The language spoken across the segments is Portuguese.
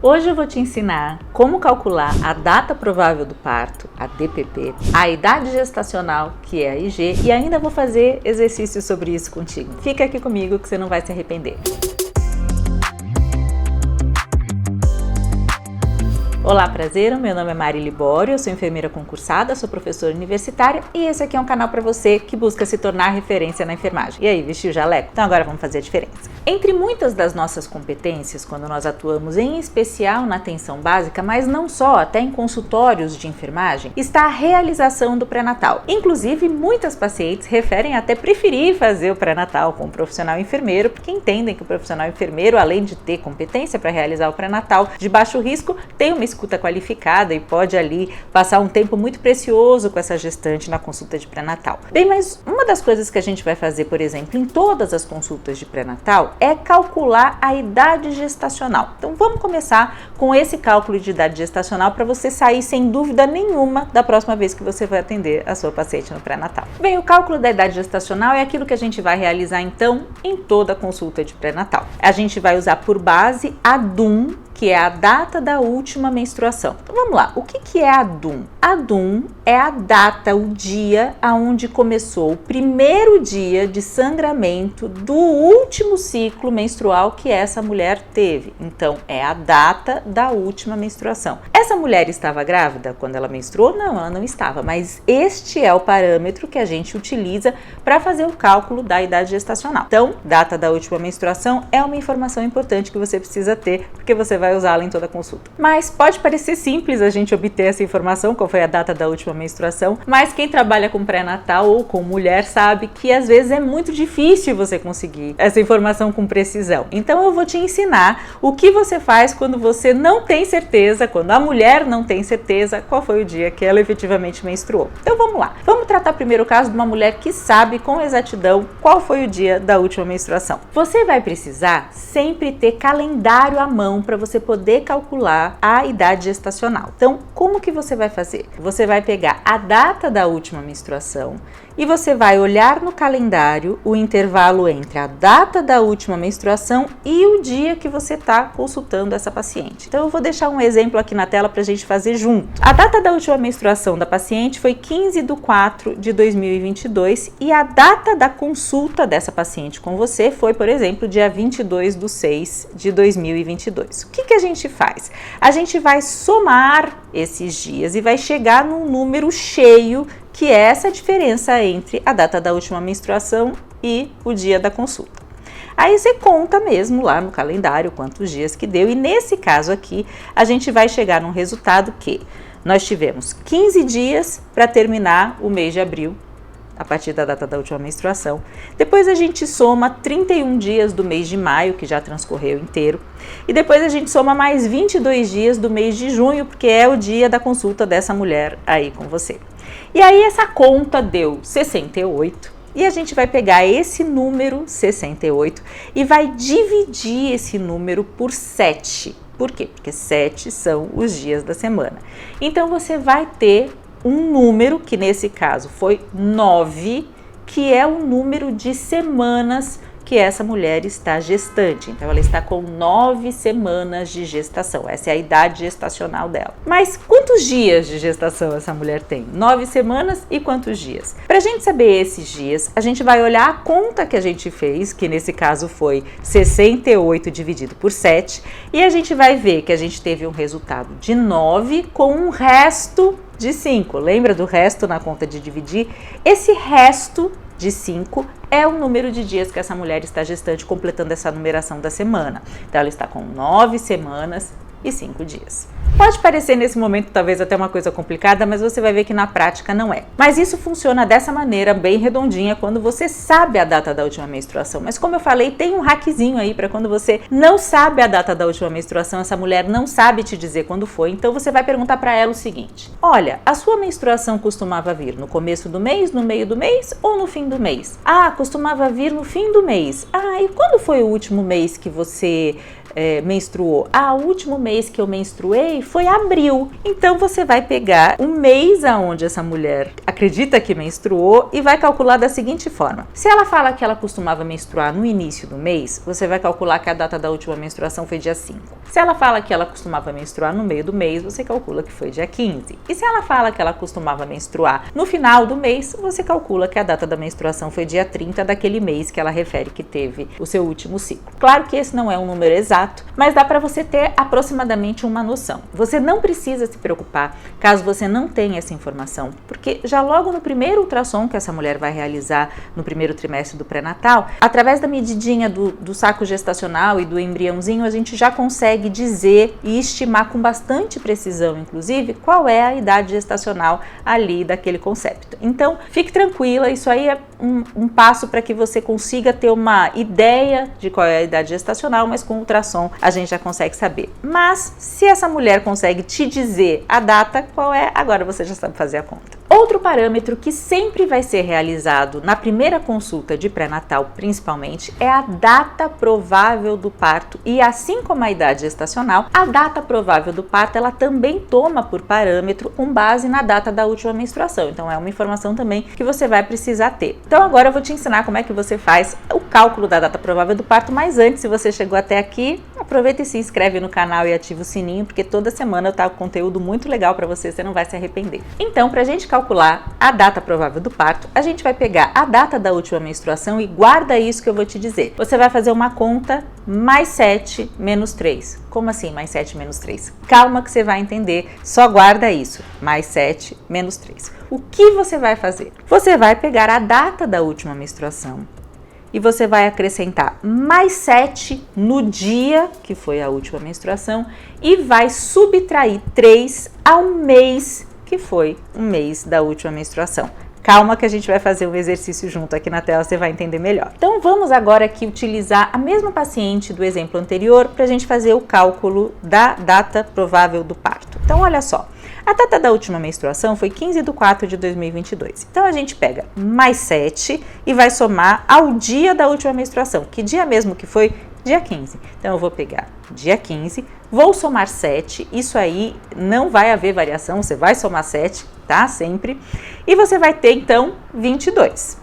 Hoje eu vou te ensinar como calcular a data provável do parto, a DPP, a idade gestacional, que é a IG, e ainda vou fazer exercícios sobre isso contigo. Fica aqui comigo que você não vai se arrepender. Olá, prazer, meu nome é Mari Libório, eu sou enfermeira concursada, sou professora universitária e esse aqui é um canal para você que busca se tornar referência na enfermagem. E aí, vestiu o jaleco? Então agora vamos fazer a diferença. Entre muitas das nossas competências, quando nós atuamos em especial na atenção básica, mas não só, até em consultórios de enfermagem, está a realização do pré-natal. Inclusive, muitas pacientes referem até preferir fazer o pré-natal com o profissional enfermeiro, porque entendem que o profissional enfermeiro, além de ter competência para realizar o pré-natal de baixo risco, tem uma escuta qualificada e pode ali passar um tempo muito precioso com essa gestante na consulta de pré-natal. Bem, mas uma das coisas que a gente vai fazer, por exemplo, em todas as consultas de pré-natal é calcular a idade gestacional. Então vamos começar com esse cálculo de idade gestacional para você sair sem dúvida nenhuma da próxima vez que você vai atender a sua paciente no pré-natal. Bem, o cálculo da idade gestacional é aquilo que a gente vai realizar então em toda a consulta de pré-natal. A gente vai usar por base a DUM, que é a data da última menstruação. Então vamos lá, o que é a DUM? A DUM é a data, o dia aonde começou o primeiro dia de sangramento do último ciclo menstrual que essa mulher teve. Então é a data da última menstruação. Essa mulher estava grávida quando ela menstruou? Não, ela não estava, mas este é o parâmetro que a gente utiliza para fazer o cálculo da idade gestacional. Então, data da última menstruação é uma informação importante que você precisa ter, porque você vai usá-la em toda a consulta. Mas pode parecer simples a gente obter essa informação, qual foi a data da última menstruação, mas quem trabalha com pré-natal ou com mulher sabe que às vezes é muito difícil você conseguir essa informação com precisão. Então eu vou te ensinar o que você faz quando você não tem certeza, quando a mulher não tem certeza qual foi o dia que ela efetivamente menstruou. Então vamos lá. Vamos tratar primeiro o caso de uma mulher que sabe com exatidão qual foi o dia da última menstruação. Você vai precisar sempre ter calendário à mão para você poder calcular a idade gestacional. Então, como que você vai fazer? Você vai pegar a data da última menstruação e você vai olhar no calendário o intervalo entre a data da última menstruação e o dia que você está consultando essa paciente. Então, eu vou deixar um exemplo aqui na tela para a gente fazer junto. A data da última menstruação da paciente foi 15/4/2022 e a data da consulta dessa paciente com você foi, por exemplo, dia 22/6/2022. O que a gente faz? A gente vai somar esses dias e vai chegar num número cheio, que é essa diferença entre a data da última menstruação e o dia da consulta. Aí você conta mesmo lá no calendário quantos dias que deu e nesse caso aqui a gente vai chegar num resultado que nós tivemos 15 dias para terminar o mês de abril, a partir da data da última menstruação. Depois a gente soma 31 dias do mês de maio, que já transcorreu inteiro. E depois a gente soma mais 22 dias do mês de junho, porque é o dia da consulta dessa mulher aí com você. E aí essa conta deu 68. E a gente vai pegar esse número 68 e vai dividir esse número por 7. Por quê? Porque 7 são os dias da semana. Então você vai ter um número, que nesse caso foi 9, que é o número de semanas que essa mulher está gestante. Então ela está com 9 semanas de gestação, essa é a idade gestacional dela. Mas quantos dias de gestação essa mulher tem? 9 semanas e quantos dias? Para a gente saber esses dias, a gente vai olhar a conta que a gente fez, que nesse caso foi 68 dividido por 7, e a gente vai ver que a gente teve um resultado de 9 com um resto de 5. Lembra do resto na conta de dividir? Esse resto de 5 é o número de dias que essa mulher está gestante, completando essa numeração da semana. Então ela está com 9 semanas e 5 dias. Pode parecer nesse momento talvez até uma coisa complicada, mas você vai ver que na prática não é. Mas isso funciona dessa maneira bem redondinha quando você sabe a data da última menstruação. Mas como eu falei, tem um hackzinho aí para quando você não sabe a data da última menstruação, essa mulher não sabe te dizer quando foi, então você vai perguntar para ela o seguinte: olha, a sua menstruação costumava vir no começo do mês, no meio do mês ou no fim do mês? Ah, costumava vir no fim do mês. Ah, e quando foi o último mês que você menstruou? O último mês que eu menstruei foi abril. Então você vai pegar o mês aonde essa mulher acredita que menstruou e vai calcular da seguinte forma. Se ela fala que ela costumava menstruar no início do mês, você vai calcular que a data da última menstruação foi dia 5. Se ela fala que ela costumava menstruar no meio do mês, você calcula que foi dia 15. E se ela fala que ela costumava menstruar no final do mês, você calcula que a data da menstruação foi dia 30 daquele mês que ela refere que teve o seu último ciclo. Claro que esse não é um número exato, mas dá para você ter aproximadamente uma noção. Você não precisa se preocupar caso você não tenha essa informação, porque já logo no primeiro ultrassom que essa mulher vai realizar no primeiro trimestre do pré-natal, através da medidinha do saco gestacional e do embriãozinho, a gente já consegue dizer e estimar com bastante precisão, inclusive, qual é a idade gestacional ali daquele concepto. Então, fique tranquila, isso aí é um passo para que você consiga ter uma ideia de qual é a idade gestacional, mas com ultrassom a gente já consegue saber. Mas, se essa mulher consegue te dizer a data, qual é, agora você já sabe fazer a conta. Outro parâmetro que sempre vai ser realizado na primeira consulta de pré-natal, principalmente, é a data provável do parto. E assim como a idade gestacional, a data provável do parto, ela também toma por parâmetro com base na data da última menstruação. Então é uma informação também que você vai precisar ter. Então agora eu vou te ensinar como é que você faz o cálculo da data provável do parto, mas antes, se você chegou até aqui, aproveita e se inscreve no canal e ativa o sininho, porque toda semana eu trago conteúdo muito legal para você não vai se arrepender. Então, pra gente calcular a data provável do parto, a gente vai pegar a data da última menstruação e guarda isso que eu vou te dizer. Você vai fazer uma conta mais 7 menos 3. Como assim mais 7 menos 3? Calma que você vai entender, só guarda isso. Mais 7 menos 3. O que você vai fazer? Você vai pegar a data da última menstruação e você vai acrescentar mais 7 no dia que foi a última menstruação e vai subtrair 3 ao mês que foi o mês da última menstruação. Calma que a gente vai fazer um exercício junto aqui na tela, você vai entender melhor. Então vamos agora aqui utilizar a mesma paciente do exemplo anterior para a gente fazer o cálculo da data provável do parto. Então olha só, a data da última menstruação foi 15/4/2022. Então a gente pega mais 7 e vai somar ao dia da última menstruação. Que dia mesmo que foi? Dia 15. Então eu vou pegar dia 15, vou somar 7, isso aí não vai haver variação, você vai somar 7, tá? Sempre. E você vai ter então 22.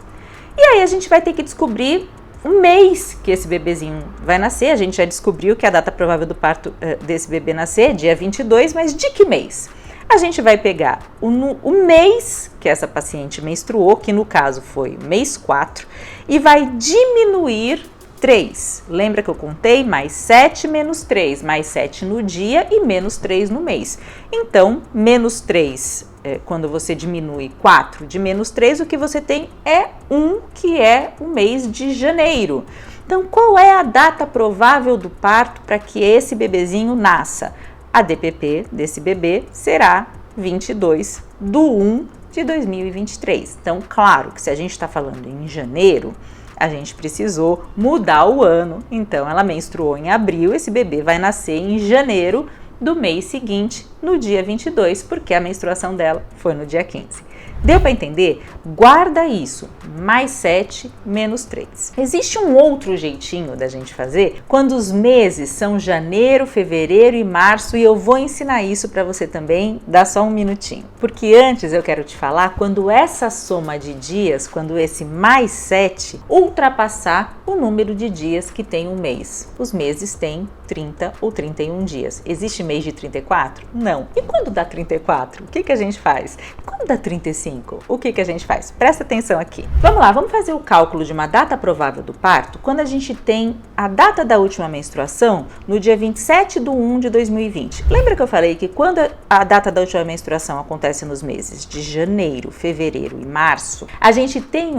E aí a gente vai ter que descobrir o mês que esse bebezinho vai nascer. A gente já descobriu que a data provável do parto desse bebê nascer é dia 22, mas de que mês? A gente vai pegar o mês que essa paciente menstruou, que no caso foi mês 4, e vai diminuir 3. Lembra que eu contei? Mais 7 menos 3, mais 7 no dia e menos 3 no mês. Então, menos 3, quando você diminui 4 de menos 3, o que você tem é 1, que é o mês de janeiro. Então, qual é a data provável do parto para que esse bebezinho nasça? A DPP desse bebê será 22/1/2023. Então, claro que se a gente está falando em janeiro, a gente precisou mudar o ano, então ela menstruou em abril, esse bebê vai nascer em janeiro do mês seguinte, no dia 22, porque a menstruação dela foi no dia 15. Deu para entender? Guarda isso, mais 7 menos 3. Existe um outro jeitinho da gente fazer quando os meses são janeiro, fevereiro e março, e eu vou ensinar isso para você também, dá só um minutinho. Porque antes eu quero te falar quando essa soma de dias, quando esse mais 7 ultrapassar o número de dias que tem um mês. Os meses têm 30 ou 31 dias. Existe mês de 34? Não. E quando dá 34? O que a gente faz? Quando dá 35? O que a gente faz? Presta atenção aqui. Vamos lá, vamos fazer o cálculo de uma data provável do parto quando a gente tem a data da última menstruação no dia 27/1/2020. Lembra que eu falei que quando a data da última menstruação acontece nos meses de janeiro, fevereiro e março, a gente tem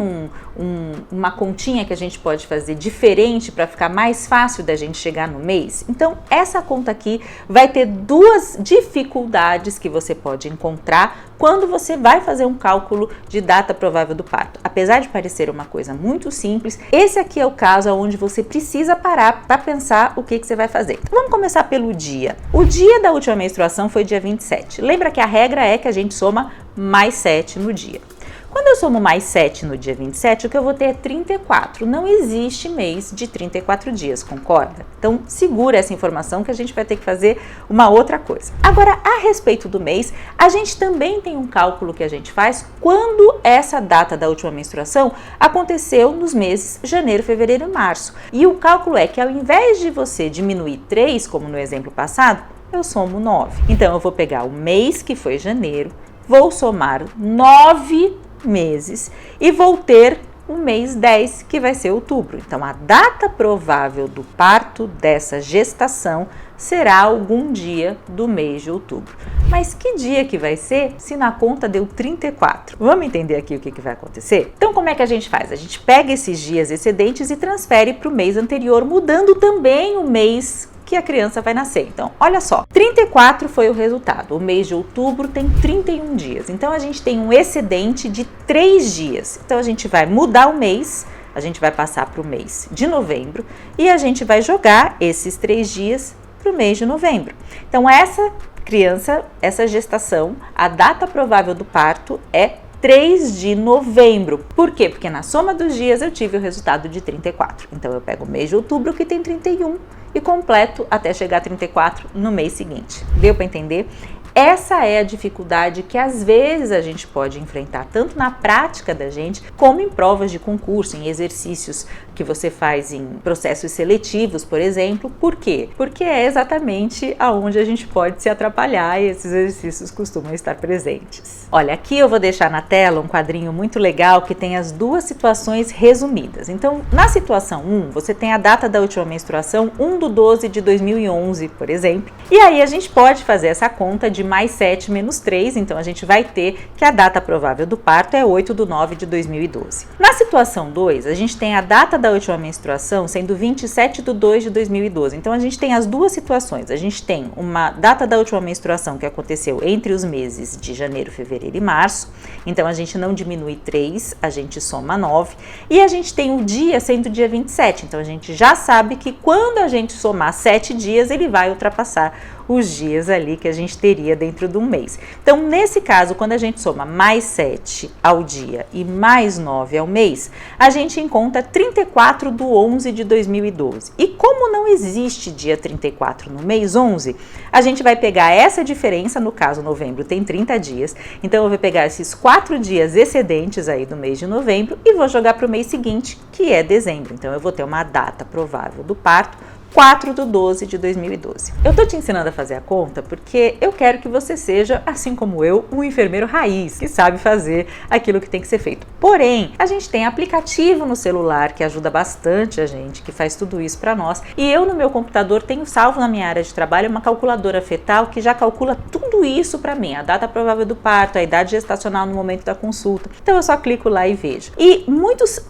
uma continha que a gente pode fazer diferente para ficar mais fácil da gente chegar no mês? Então, essa conta aqui vai ter duas dificuldades que você pode encontrar quando você vai fazer um cálculo de data provável do parto. Apesar de parecer uma coisa muito simples, esse aqui é o caso onde você precisa parar para pensar o que você vai fazer. Então, vamos começar pelo dia. O dia da última menstruação foi dia 27. Lembra que a regra é que a gente soma mais 7 no dia. Quando eu somo mais 7 no dia 27, o que eu vou ter é 34. Não existe mês de 34 dias, concorda? Então, segura essa informação que a gente vai ter que fazer uma outra coisa. Agora, a respeito do mês, a gente também tem um cálculo que a gente faz quando essa data da última menstruação aconteceu nos meses janeiro, fevereiro e março. E o cálculo é que ao invés de você diminuir 3, como no exemplo passado, eu somo 9. Então, eu vou pegar o mês que foi janeiro, vou somar 9 meses e vou ter o mês 10, que vai ser outubro. Então, a data provável do parto dessa gestação será algum dia do mês de outubro. Mas que dia que vai ser se na conta deu 34? Vamos entender aqui o que vai acontecer? Então, como é que a gente faz? A gente pega esses dias excedentes e transfere para o mês anterior, mudando também o mês que a criança vai nascer. Então, olha só, 34 foi o resultado. O mês de outubro tem 31 dias. Então, a gente tem um excedente de 3 dias. Então, a gente vai mudar o mês, a gente vai passar para o mês de novembro e a gente vai jogar esses 3 dias para o mês de novembro. Então, essa criança, essa gestação, a data provável do parto é 3 de novembro. Por quê? Porque na soma dos dias eu tive o resultado de 34. Então, eu pego o mês de outubro, que tem 31, e completo até chegar a 34 no mês seguinte. Deu para entender? Essa é a dificuldade que às vezes a gente pode enfrentar, tanto na prática da gente, como em provas de concurso, em exercícios que você faz em processos seletivos, por exemplo. Por quê? Porque é exatamente aonde a gente pode se atrapalhar e esses exercícios costumam estar presentes. Olha, aqui eu vou deixar na tela um quadrinho muito legal que tem as duas situações resumidas. Então, na situação 1, você tem a data da última menstruação, 1/12 de 2011, por exemplo. E aí a gente pode fazer essa conta de mais 7 menos 3, então a gente vai ter que a data provável do parto é 8/9 de 2012. Na situação 2, a gente tem a data da última menstruação sendo 27/2 de 2012. Então a gente tem as duas situações. A gente tem uma data da última menstruação que aconteceu entre os meses de janeiro, fevereiro e março. Então a gente não diminui 3, a gente soma 9. E a gente tem o dia sendo dia 27. Então a gente já sabe que quando a gente somar 7 dias, ele vai ultrapassar os dias ali que a gente teria dentro de um mês. Então, nesse caso, quando a gente soma mais 7 ao dia e mais 9 ao mês, a gente encontra 34/11 de 2012. E como não existe dia 34 no mês 11, a gente vai pegar essa diferença, no caso novembro tem 30 dias, então eu vou pegar esses 4 dias excedentes aí do mês de novembro e vou jogar para o mês seguinte, que é dezembro. Então, eu vou ter uma data provável do parto 4/12 de 2012. Eu tô te ensinando a fazer a conta porque eu quero que você seja, assim como eu, um enfermeiro raiz, que sabe fazer aquilo que tem que ser feito. Porém, a gente tem aplicativo no celular que ajuda bastante a gente, que faz tudo isso para nós. E eu no meu computador tenho salvo na minha área de trabalho uma calculadora fetal que já calcula tudo isso para mim, a data provável do parto, a idade gestacional no momento da consulta. Então eu só clico lá e vejo. E muitos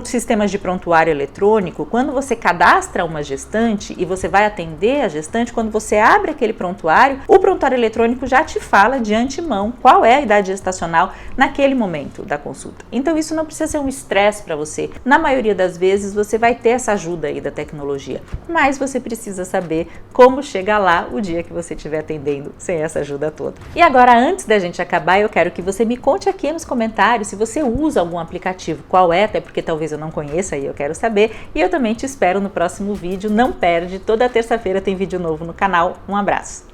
sistemas de prontuário eletrônico, quando você cadastra uma gestante e você vai atender a gestante, quando você abre aquele prontuário, o prontuário eletrônico já te fala de antemão qual é a idade gestacional naquele momento da consulta. Então isso não precisa ser um estresse para você. Na maioria das vezes você vai ter essa ajuda aí da tecnologia, mas você precisa saber como chegar lá o dia que você estiver atendendo sem essa ajuda toda. E agora, antes da gente acabar, eu quero que você me conte aqui nos comentários se você usa algum aplicativo, qual é, até porque talvez eu não conheça e eu quero saber. E eu também te espero no próximo vídeo. Não perde, toda terça-feira tem vídeo novo no canal. Um abraço!